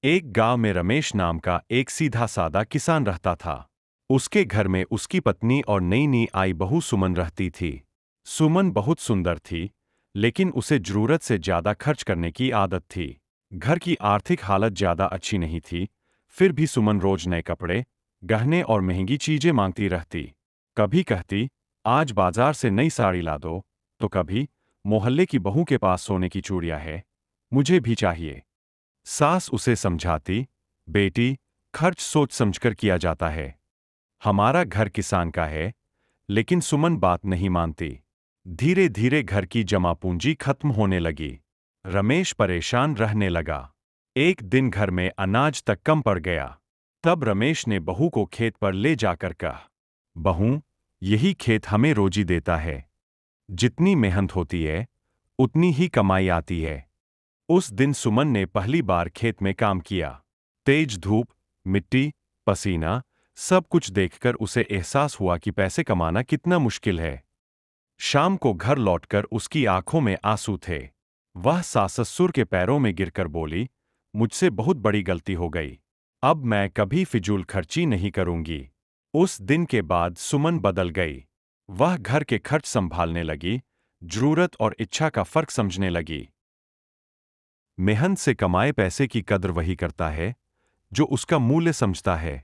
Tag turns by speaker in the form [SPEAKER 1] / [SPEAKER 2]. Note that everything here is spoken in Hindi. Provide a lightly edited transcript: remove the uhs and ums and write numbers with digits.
[SPEAKER 1] एक गांव में रमेश नाम का एक सीधा सादा किसान रहता था। उसके घर में उसकी पत्नी और नई नई आई बहू सुमन रहती थी। सुमन बहुत सुंदर थी, लेकिन उसे जरूरत से ज्यादा खर्च करने की आदत थी। घर की आर्थिक हालत ज्यादा अच्छी नहीं थी, फिर भी सुमन रोज नए कपड़े, गहने और महंगी चीजें मांगती रहती। कभी कहती, आज बाजार से नई साड़ी ला दो, तो कभी, मोहल्ले की बहू के पास सोने की चूड़ियां है, मुझे भी चाहिए। सास उसे समझाती, बेटी, खर्च सोच समझकर किया जाता है। हमारा घर किसान का है। लेकिन सुमन बात नहीं मानती। धीरे धीरे घर की जमा पूंजी खत्म होने लगी। रमेश परेशान रहने लगा। एक दिन घर में अनाज तक कम पड़ गया। तब रमेश ने बहू को खेत पर ले जाकर कहा, बहू, यही खेत हमें रोजी देता है। जितनी मेहनत होती है, उतनी ही कमाई आती है। उस दिन सुमन ने पहली बार खेत में काम किया। तेज धूप, मिट्टी, पसीना, सब कुछ देखकर उसे एहसास हुआ कि पैसे कमाना कितना मुश्किल है। शाम को घर लौटकर उसकी आंखों में आंसू थे। वह सास ससुर के पैरों में गिरकर बोली, मुझसे बहुत बड़ी गलती हो गई। अब मैं कभी फिजूल खर्ची नहीं करूंगी। उस दिन के बाद सुमन बदल गई। वह घर के खर्च संभालने लगी, जरूरत और इच्छा का फर्क समझने लगी। मेहनत से कमाए पैसे की कद्र वही करता है जो उसका मूल्य समझता है।